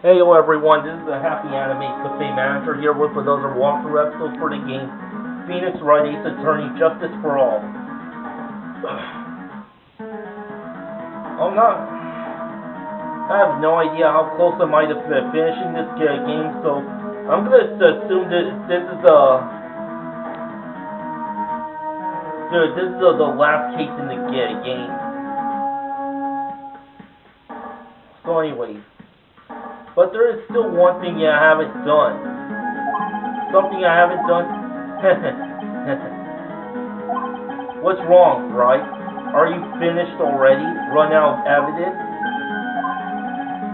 Hey everyone, this is the HappyAnimaidCafeManager here with another walkthrough episode for the game Phoenix Wright Ace Attorney Justice for All. I have no idea how close I might have been finishing this game, so I'm gonna assume that this is the last case in the game. So anyways. But there is still one thing I haven't done. Something I haven't done? What's wrong, Wright? Are you finished already? Run out of evidence?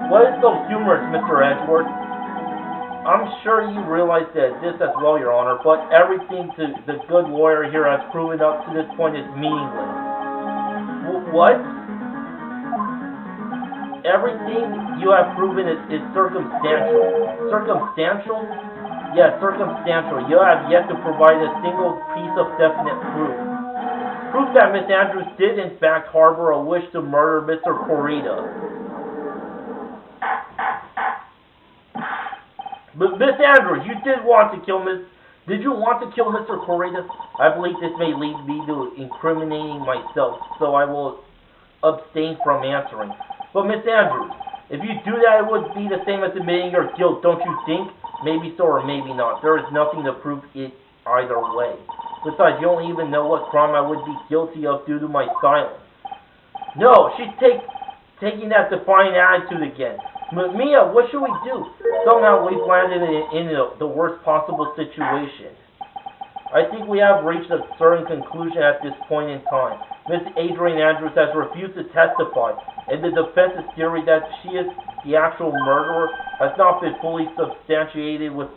What is so humorous, Mr. Edgeworth? I'm sure you realize that this as well, Your Honor, but everything the good lawyer here has proven up to this point is meaningless. What? Everything you have proven is circumstantial. Circumstantial? Yes, circumstantial. You have yet to provide a single piece of definite proof. Proof that Miss Andrews did in fact harbor a wish to murder Mr. Corrida. But Miss Andrews, you did want to kill Did you want to kill Mr. Corrida? I believe this may lead me to incriminating myself, so I will abstain from answering. But Miss Andrews, if you do that, it would be the same as admitting your guilt, don't you think? Maybe so or maybe not. There is nothing to prove it either way. Besides, you don't even know what crime I would be guilty of due to my silence. No, she's taking that defiant attitude again. Mia, what should we do? Somehow we've landed in the worst possible situation. I think we have reached a certain conclusion at this point in time. Miss Adrienne Andrews has refused to testify, and the defense's theory that she is the actual murderer has not been fully substantiated with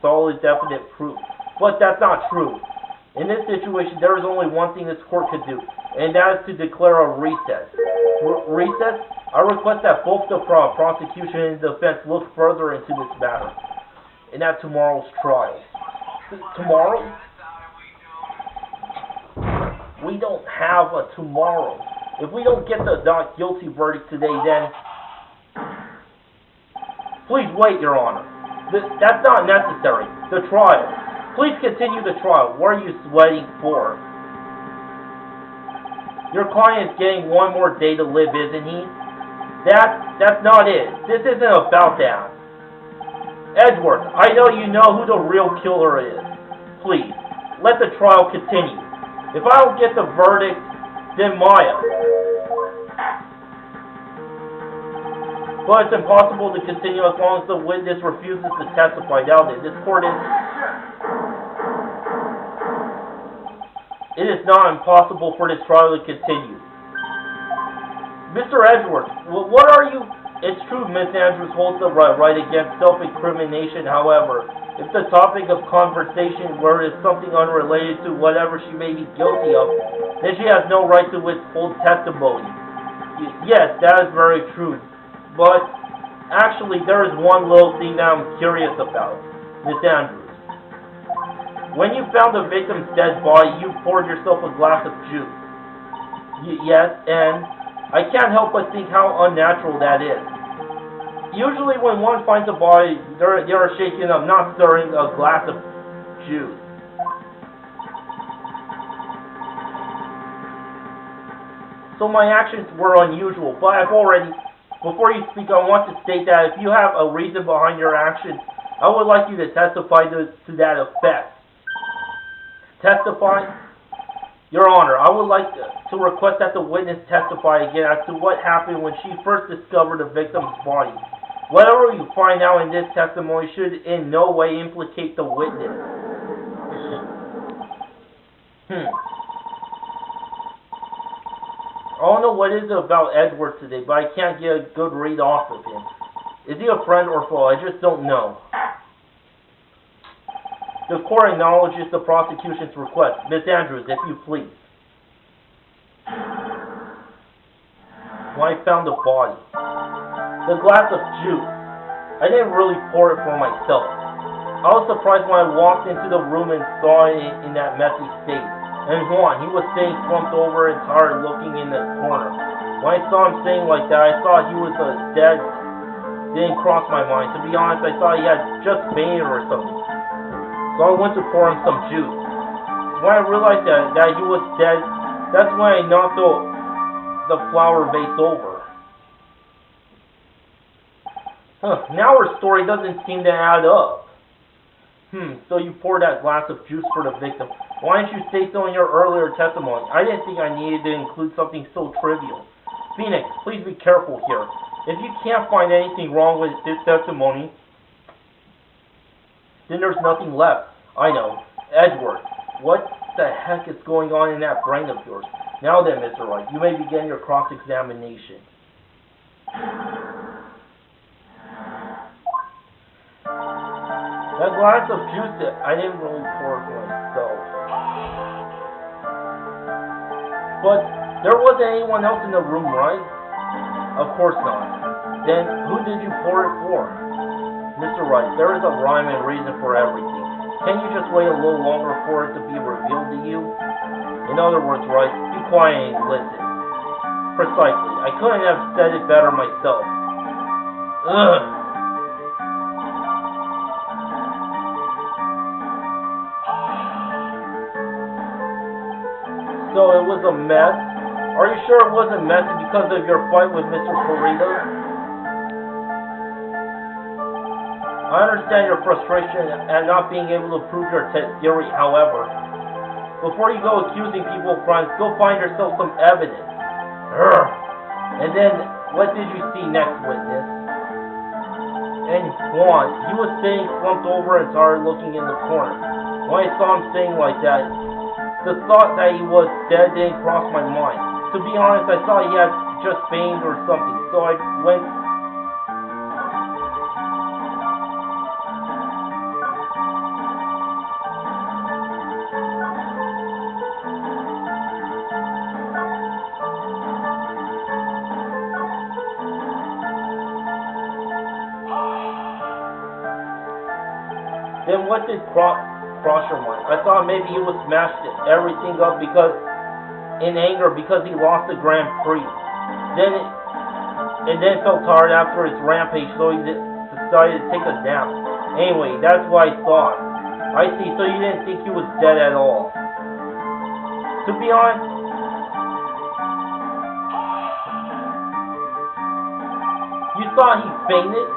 solid, definite proof. But that's not true. In this situation, there is only one thing this court could do, and that is to declare a recess. Recess? I request that both the prosecution and the defense look further into this matter, and at tomorrow's trial. Tomorrow? We don't have a tomorrow. If we don't get the not guilty verdict today, then... Please wait, Your Honor. That's not necessary. The trial. Please continue the trial. What are you sweating for? Your client is getting one more day to live, isn't he? That's not it. This isn't about that. Edgeworth, I know you know who the real killer is. Please, let the trial continue. If I don't get the verdict, then Maya. But it's impossible to continue as long as the witness refuses to testify. Now, this court is... It is not impossible for this trial to continue. Mr. Edgeworth, what are you... It's true Miss Andrews holds the right against self-incrimination, however, if the topic of conversation were something unrelated to whatever she may be guilty of, then she has no right to withhold testimony. Yes, that is very true. But, actually, there is one little thing that I'm curious about, Miss Andrews. When you found the victim's dead body, you poured yourself a glass of juice. Yes, and I can't help but think how unnatural that is. Usually when one finds a body, they are shaking up, not stirring a glass of juice. So my actions were unusual, but before you speak, I want to state that if you have a reason behind your actions, I would like you to testify to that effect. Testify? Your Honor, I would like to request that the witness testify again as to what happened when she first discovered the victim's body. Whatever you find out in this testimony should in no way implicate the witness. I don't know what it is about Edward today, but I can't get a good read off of him. Is he a friend or foe? I just don't know. The court acknowledges the prosecution's request. Miss Andrews, if you please. When I found the body. The glass of juice. I didn't really pour it for myself. I was surprised when I walked into the room and saw it in that messy state. And Juan, he was sitting slumped over and tired looking in the corner. When I saw him sitting like that, I thought he was dead didn't cross my mind. To be honest, I thought he had just fainted or something. So I went to pour him some juice. When I realized that he was dead, that's when I knocked the flower vase over. Now her story doesn't seem to add up. So you poured that glass of juice for the victim. Why didn't you say so in your earlier testimony? I didn't think I needed to include something so trivial. Phoenix, please be careful here. If you can't find anything wrong with this testimony, then there's nothing left. I know. Edward, what the heck is going on in that brain of yours? Now then, Mr. Wright, you may begin your cross-examination. That glass of juice, I didn't really pour it for myself. But there wasn't anyone else in the room, right? Of course not. Then who did you pour it for? Mr. Wright, there is a rhyme and reason for everything. Can you just wait a little longer for it to be revealed to you? In other words, Wright, be quiet and listen. Precisely. I couldn't have said it better myself. Ugh. So it was a mess? Are you sure it wasn't messy because of your fight with Mr. Corrida? I understand your frustration at not being able to prove your theory, however. Before you go accusing people of crimes, go find yourself some evidence. And then, what did you see next, witness? And Juan, he was sitting slumped over and tired looking in the corner. When I saw him sitting like that, the thought that he was dead didn't cross my mind. To be honest, I thought he had just fainted or something, so I went. Then what did cross your mind? I thought maybe he was smashed everything up in anger because he lost the Grand Prix. Then felt tired after his rampage, so he decided to take a nap. Anyway, that's what I thought. I see, so you didn't think he was dead at all. To be honest, you thought he fainted?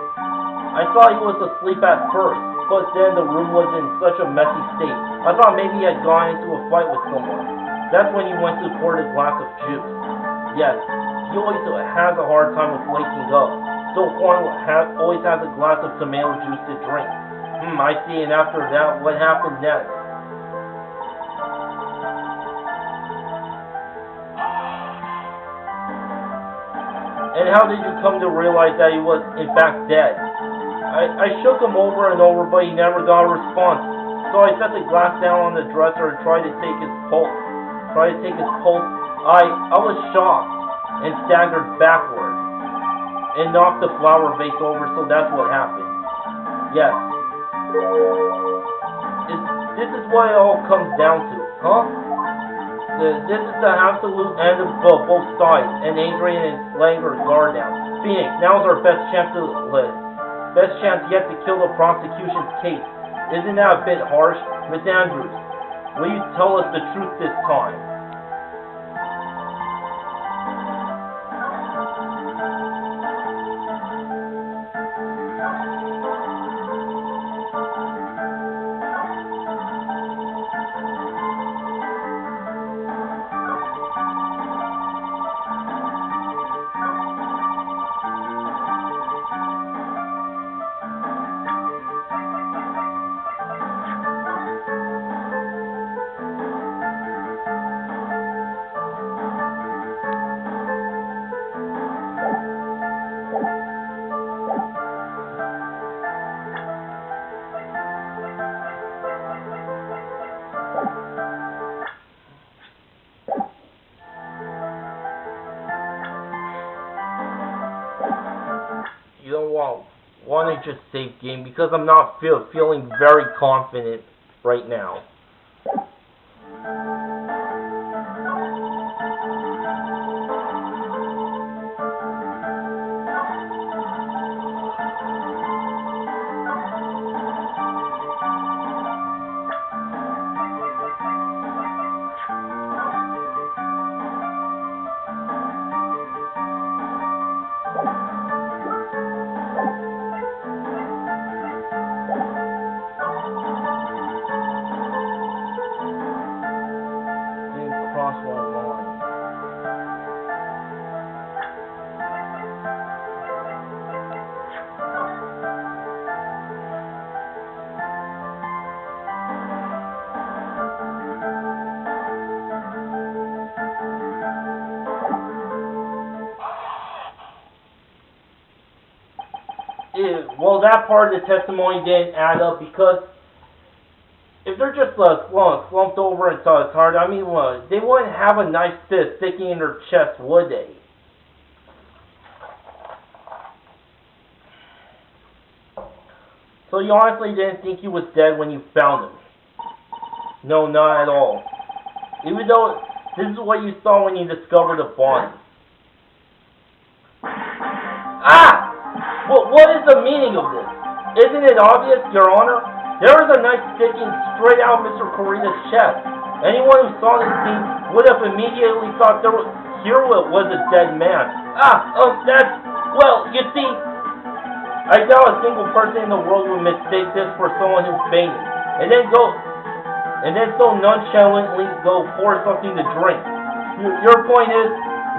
I thought he was asleep at first, but then the room was in such a messy state. I thought maybe he had gone into a fight with someone. That's when he went to pour the glass of juice. Yes, he always has a hard time with waking up. So Juan always has a glass of tomato juice to drink. I see, and after that, what happened next? And how did you come to realize that he was, in fact, dead? I shook him over and over, but he never got a response. So I set the glass down on the dresser and tried to take his pulse. I was shocked and staggered backward and knocked the flower vase over, so that's what happened. Yes. This is what it all comes down to, huh? This is the absolute end of both sides, and Adrian is laying her guard down. Phoenix, now's our best chance yet to kill the prosecution's case. Isn't that a bit harsh? Miss Andrews, will you tell us the truth this time? You don't want to just save game because I'm not feeling very confident right now. Well, that part of the testimony didn't add up because if they're just slumped over and saw his heart, I mean, they wouldn't have a knife sticking in their chest, would they? So you honestly didn't think he was dead when you found him? No, not at all. Even though this is what you saw when you discovered the body. Ah! Well, what is the meaning of this? Isn't it obvious, Your Honor? There was a knife sticking straight out of Mr. Corita's chest. Anyone who saw this scene would have immediately thought here was a dead man. Well, you see, I doubt a single person in the world would mistake this for someone who fainted, and then so nonchalantly go pour something to drink. Your point is,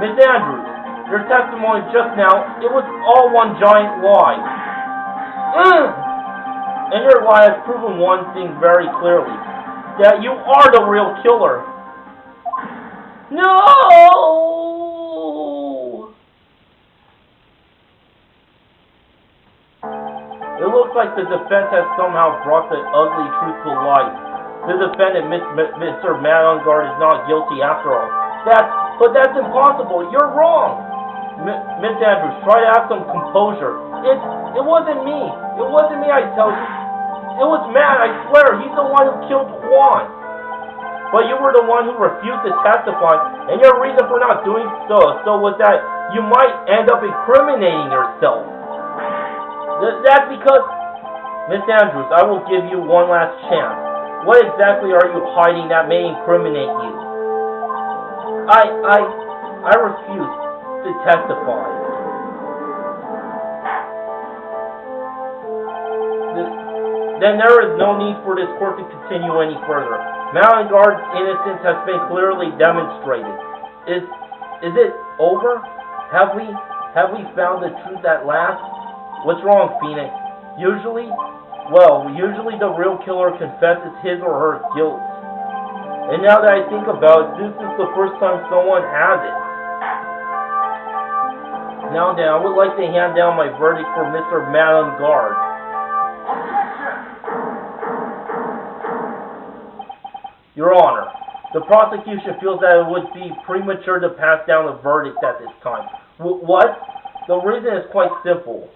Miss Andrews, your testimony just now, it was all one giant lie. And your lie has proven one thing very clearly, that you are the real killer. No! It looks like the defense has somehow brought the ugly truth to light. The defendant, Mr. Manongard, is not guilty after all. But that's impossible. You're wrong. Miss Andrews, try to have some composure. It wasn't me. It wasn't me, I tell you. It was Matt, I swear. He's the one who killed Juan. But you were the one who refused to testify, and your reason for not doing so was that you might end up incriminating yourself. That's because, Miss Andrews, I will give you one last chance. What exactly are you hiding that may incriminate you? I refuse to testify. Then there is no need for this court to continue any further. Malingard's innocence has been clearly demonstrated. Is it over? Have we found the truth at last? What's wrong, Phoenix? Usually the real killer confesses his or her guilt. And now that I think about it, this is the first time someone has it. Now then, I would like to hand down my verdict for Mr. Malingard. Your Honor, the prosecution feels that it would be premature to pass down a verdict at this time. What? The reason is quite simple.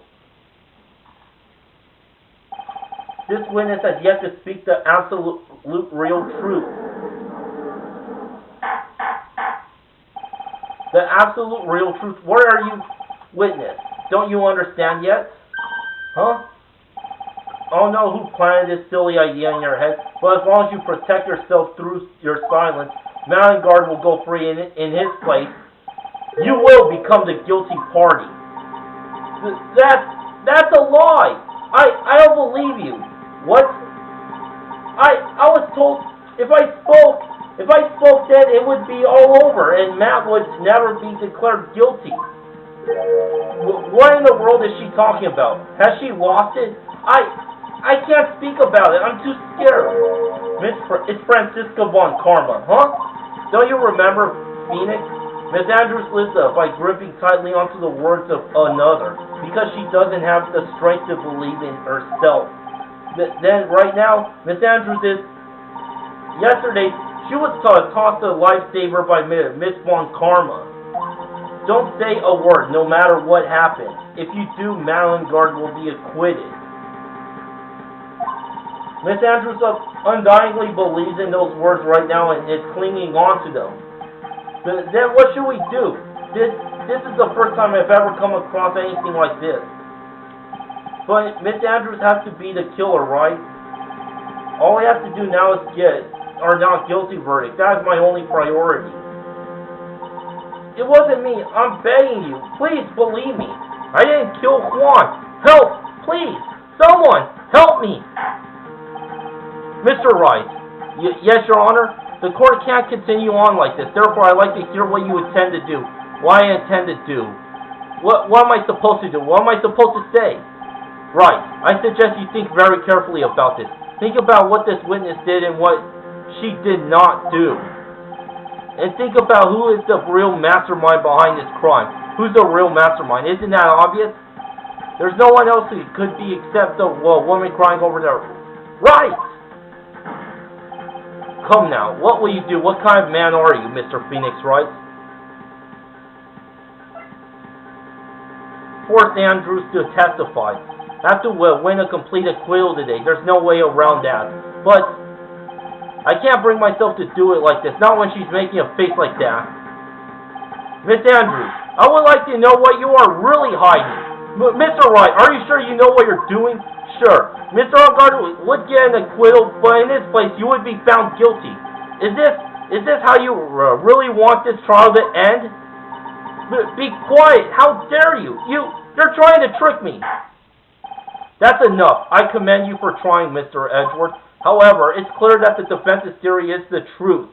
This witness has yet to speak the absolute real truth. The absolute real truth. Where are you, witness? Don't you understand yet? Huh? I don't know who planted this silly idea in your head, but as long as you protect yourself through your silence, Malingard will go free in his place. You will become the guilty party. That's a lie. I don't believe you. What? I was told if I spoke then it would be all over and Matt would never be declared guilty. What in the world is she talking about? Has she lost it? I can't speak about it. I'm too scared. It's Francisca von Karma, huh? Don't you remember, Phoenix? Miss Andrews lives by gripping tightly onto the words of another because she doesn't have the strength to believe in herself. Then, right now, Miss Andrews is... Yesterday, she was tossed a lifesaver by Miss von Karma. Don't say a word, no matter what happens. If you do, Malingard will be acquitted. Miss Andrews undyingly believes in those words right now and is clinging on to them. Then what should we do? This is the first time I've ever come across anything like this. But Miss Andrews has to be the killer, right? All we have to do now is get our not guilty verdict. That is my only priority. It wasn't me. I'm begging you. Please believe me. I didn't kill Juan. Help! Please! Someone! Help me! Mr. Wright. Yes, Your Honor? The court can't continue on like this. Therefore, I'd like to hear what you intend to do. What I intend to do. What am I supposed to do? What am I supposed to say? Right. I suggest you think very carefully about this. Think about what this witness did and what she did not do. And think about who is the real mastermind behind this crime. Who's the real mastermind? Isn't that obvious? There's no one else who could be except the woman crying over there. Right! Come now, what will you do? What kind of man are you, Mr. Phoenix Wright? Force Andrews to testify. Have to win a complete acquittal today. There's no way around that. But I can't bring myself to do it like this. Not when she's making a face like that. Miss Andrews, I would like to know what you are really hiding. Mr. Wright, are you sure you know what you're doing? Sure. Mr. Algard would get an acquittal, but in this place you would be found guilty. Is this how you really want this trial to end? Be quiet! How dare you? You're trying to trick me. That's enough. I commend you for trying, Mr. Edgeworth. However, it's clear that the defense's theory is the truth.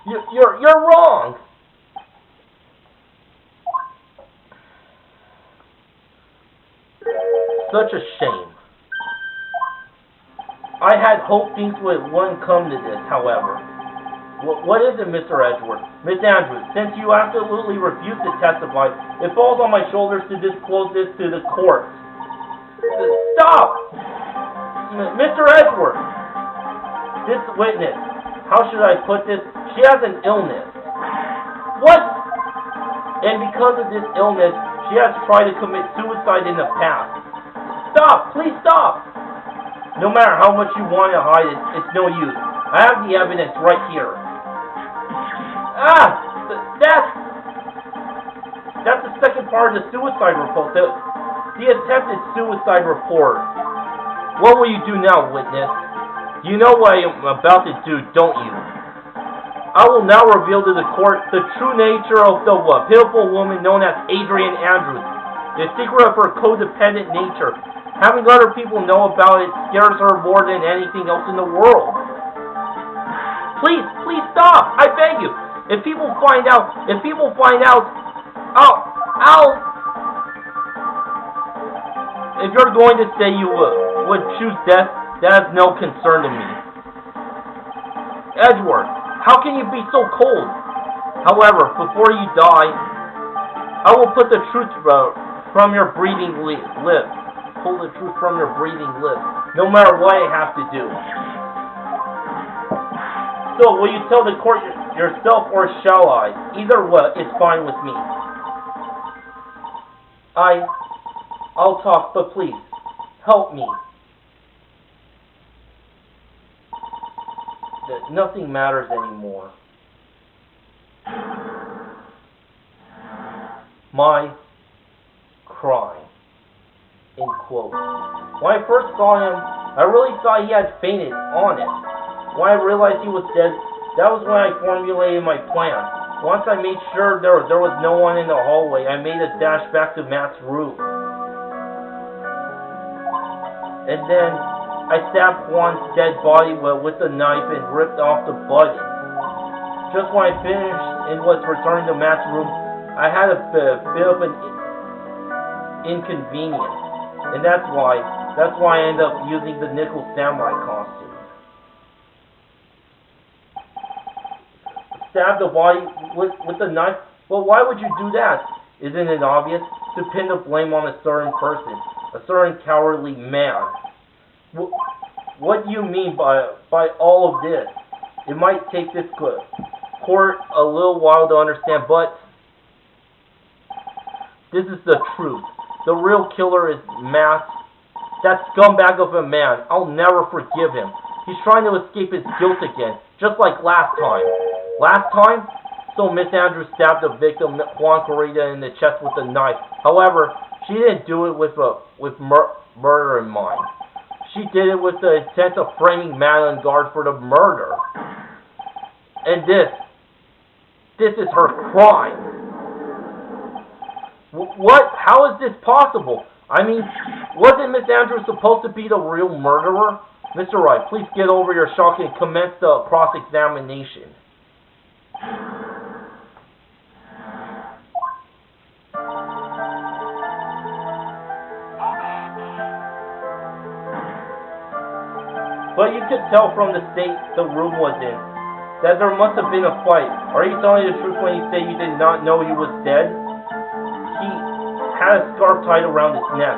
You're wrong. Such a shame. I had hoped things wouldn't come to this, however. What is it, Mr. Edgeworth? Miss Andrews, since you absolutely refuse to testify, it falls on my shoulders to disclose this to the court. Stop! Mr. Edgeworth! This witness, how should I put this? She has an illness. What? And because of this illness, she has tried to commit suicide in the past. Stop! Please stop! No matter how much you want to hide it, it's no use. I have the evidence right here. That's the second part of the suicide report. The attempted suicide report. What will you do now, witness? You know what I am about to do, don't you? I will now reveal to the court the true nature of the pitiful woman known as Adrian Andrews. The secret of her codependent nature. Having other people know about it scares her more than anything else in the world. Please stop! I beg you. If people find out, if you're going to say you would choose death, that is no concern to me. Edgeworth, how can you be so cold? However, before you die, I will put the truth from your breathing lips. Pull the truth from your breathing lips, no matter what I have to do. So, will you tell the court yourself, or shall I? Either way is fine with me. I'll talk, but please, help me. Nothing matters anymore. My crime. End quote. When I first saw him, I really thought he had fainted on it. When I realized he was dead, that was when I formulated my plan. Once I made sure there was no one in the hallway, I made a dash back to Matt's room. And then I stabbed Juan's dead body with a knife and ripped off the button. Just when I finished and was returning to Matt's room, I had a bit of an inconvenience. And that's why I ended up using the nickel samurai costume. Stab the body with the knife? Well, why would you do that? Isn't it obvious? To pin the blame on a certain person, a certain cowardly man. What do you mean by all of this? It might take this court a little while to understand, but this is the truth. The real killer is Matt. That scumbag of a man. I'll never forgive him. He's trying to escape his guilt again, just like last time. Last time? So Miss Andrews stabbed the victim, Juan Corrida, in the chest with a knife. However, she didn't do it with murder in mind. She did it with the intent of framing Madeline Guard for the murder. And this is her crime. What? How is this possible? I mean, wasn't Miss Andrews supposed to be the real murderer? Mr. Wright, please get over your shock and commence the cross-examination. But you could tell from the state the room was in that there must have been a fight. Are you telling the truth when you say you did not know he was dead? He had a scarf tied around his neck.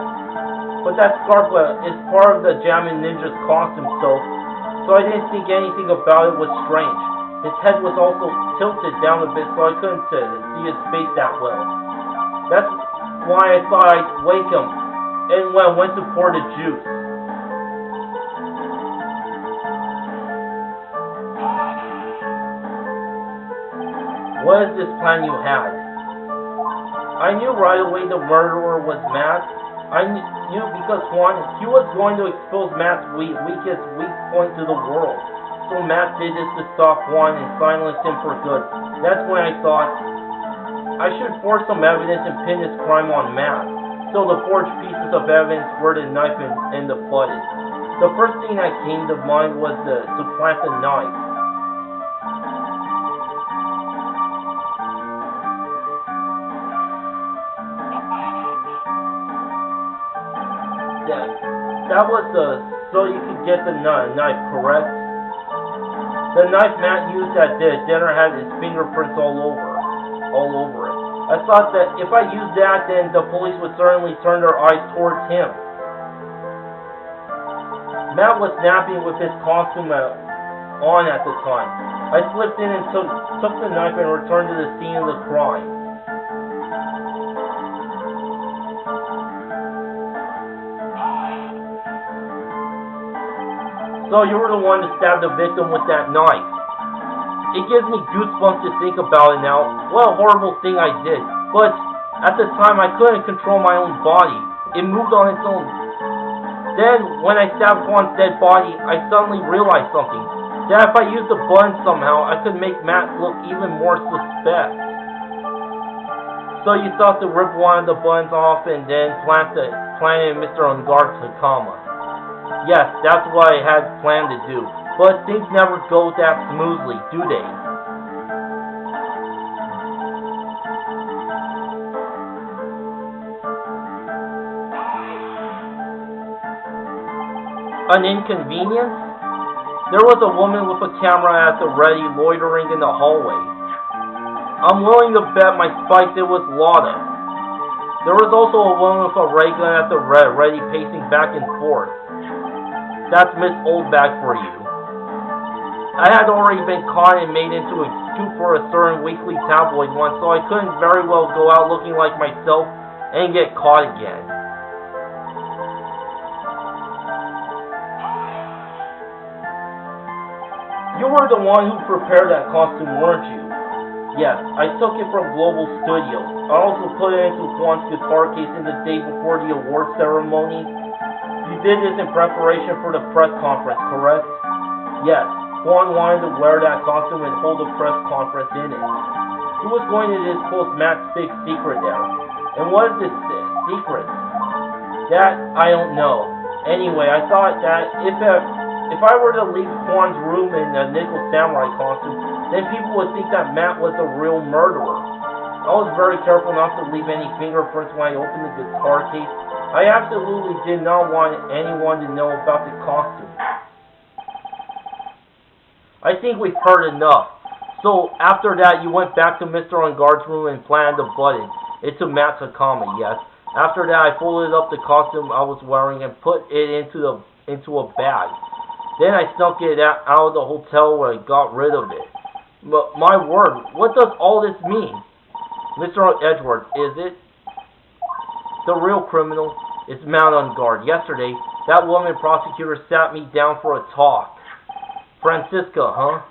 But that scarf is part of the Jamming Ninja's costume, so I didn't think anything about it was strange. His head was also tilted down a bit, so I couldn't see his face that well. That's why I thought I'd wake him, and when I went to pour the juice. What is this plan you had? I knew right away the murderer was Matt. I knew because one, he was going to expose Matt's weakest weak point to the world. So Matt did this to stop Juan and silence him for good. That's when I thought, I should forge some evidence and pin this crime on Matt. So the forged pieces of evidence were the knife and the button. The first thing that came to mind was to plant the knife. That was so you could get the knife, correct? The knife Matt used at dinner had his fingerprints all over it. I thought that if I used that, then the police would certainly turn their eyes towards him. Matt was napping with his costume on at the time. I slipped in and took the knife and returned to the scene of the crime. So you were the one to stab the victim with that knife. It gives me goosebumps to think about it now. What a horrible thing I did. But at the time I couldn't control my own body. It moved on its own. Then when I stabbed Juan's dead body, I suddenly realized something. That if I used the button somehow, I could make Matt look even more suspect. So you thought to rip one of the buttons off and then plant it in Mr. Unguard's Hakama. Yes, that's what I had planned to do. But things never go that smoothly, do they? An inconvenience? There was a woman with a camera at the ready loitering in the hallway. I'm willing to bet my spikes it was Lotta. There was also a woman with a ray gun at the ready pacing back and forth. That's Miss Oldbag for you. I had already been caught and made into a scoop for a certain weekly tabloid once, so I couldn't very well go out looking like myself and get caught again. You were the one who prepared that costume, weren't you? Yes, I took it from Global Studios. I also put it into Juan's guitar case in the day before the award ceremony. You did this in preparation for the press conference, correct? Yes, Juan wanted to wear that costume and hold a press conference in it. He was going to disclose Matt's big secret there. And what is this secret? That I don't know. Anyway, I thought that if I were to leave Juan's room in a nickel samurai costume, then people would think that Matt was a real murderer. I was very careful not to leave any fingerprints when I opened the guitar case. I absolutely did not want anyone to know about the costume. I think we've heard enough. So after that, you went back to Mr. Unguard's room and planted the button. It's a Matt's Hakama, yes. After that, I folded up the costume I was wearing and put it into a bag. Then I snuck it out of the hotel where I got rid of it. But my word, what does all this mean? Mr. Edwards, is it? The real criminal is Matt Unguard. Yesterday, that woman prosecutor sat me down for a talk. Francisca, huh?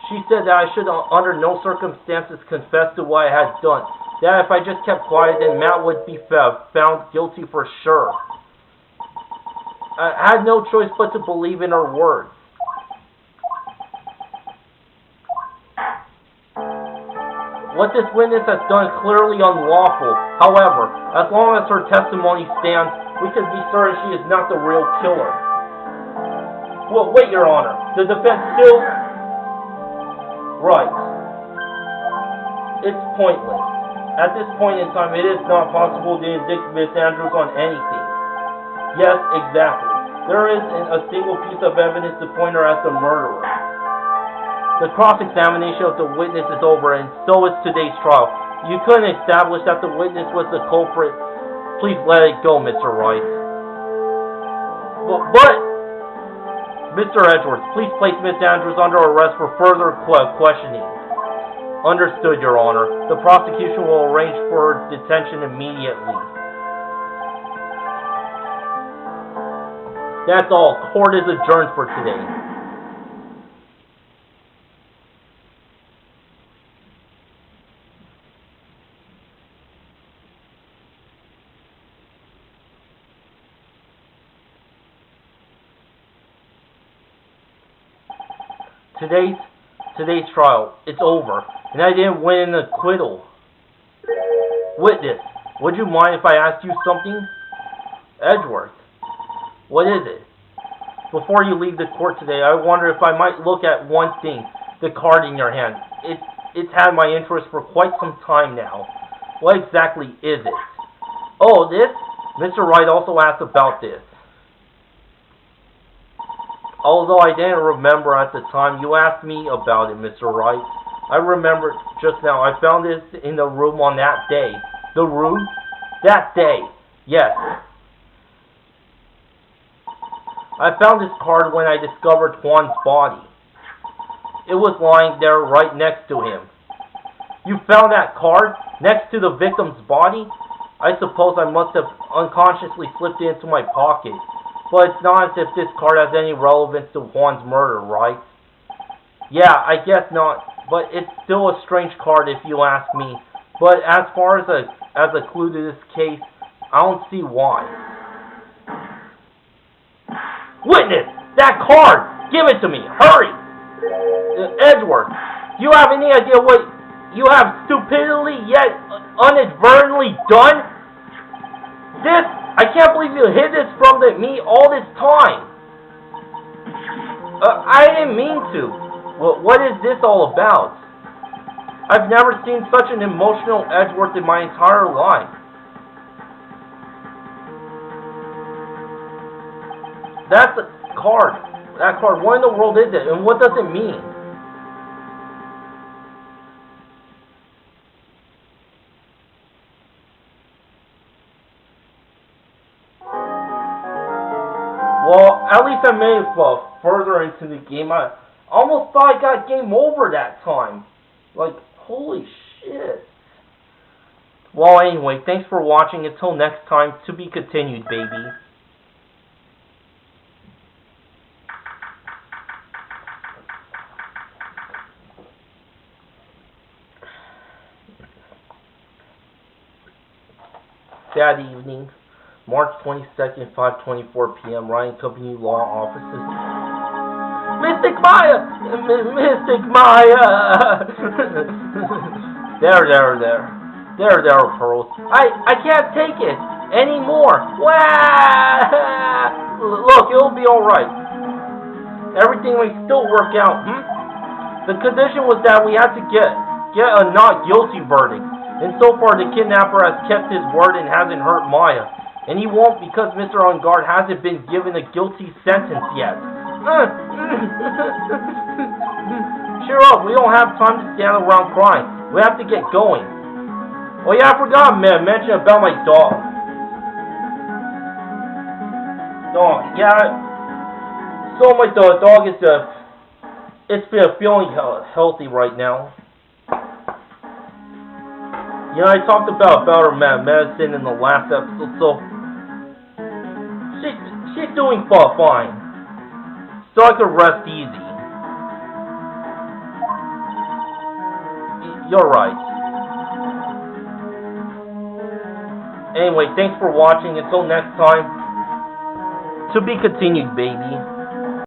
She said that I should under no circumstances confess to what I had done. That if I just kept quiet, then Matt would be found guilty for sure. I had no choice but to believe in her words. What this witness has done is clearly unlawful. However, as long as her testimony stands, we can be certain she is not the real killer. Well, wait, Your Honor. The defense still... Right. It's pointless. At this point in time, it is not possible to indict Miss Andrews on anything. Yes, exactly. There isn't a single piece of evidence to point her as the murderer. The cross-examination of the witness is over, and so is today's trial. You couldn't establish that the witness was the culprit, Please let it go, Mr. Wright. But Mr. Edgeworth, please place Miss Andrews under arrest for further questioning. Understood, Your Honor. The prosecution will arrange for detention immediately. That's all. Court is adjourned for today. Today's trial, it's over, and I didn't win an acquittal. Witness, would you mind if I asked you something? Edgeworth, what is it? Before you leave the court today, I wonder if I might look at one thing, the card in your hand. It's had my interest for quite some time now. What exactly is it? Oh, this? Mr. Wright also asked about this. Although I didn't remember at the time you asked me about it, Mr. Wright. I remember just now. I found this in the room on that day. The room? That day. Yes. I found this card when I discovered Juan's body. It was lying there right next to him. You found that card next to the victim's body? I suppose I must have unconsciously slipped it into my pocket. But it's not as if this card has any relevance to Juan's murder, right? Yeah, I guess not. But it's still a strange card if you ask me. But as far as a clue to this case, I don't see why. Witness! That card! Give it to me! Hurry! Edgeworth, do you have any idea what you have stupidly yet inadvertently done? This? I can't believe you hid this from me all this time. I didn't mean to. What is this all about? I've never seen such an emotional Edgeworth in my entire life. That's a card. That card. What in the world is it? And what does it mean? Well, at least I made it further into the game. I almost thought I got game over that time. Like, holy shit. Well, anyway, thanks for watching. Until next time, to be continued, baby. That evening, March 22nd, 5:24 p.m., Ryan Company Law Offices. Mystic Maya! Mystic Maya! There, Pearls. I can't take it anymore. Look, it'll be alright. Everything will still work out, The condition was that we had to get a not guilty verdict. And so far, the kidnapper has kept his word and hasn't hurt Maya. And he won't because Mr. On Guard hasn't been given a guilty sentence yet. Cheer up, we don't have time to stand around crying. We have to get going. Oh yeah, I forgot, man, mention about my dog. So my dog is it's feeling healthy right now. You know, I talked about her medicine in the last episode, so she's doing fine. So I could rest easy. You're right. Anyway, thanks for watching. Until next time, to be continued, baby.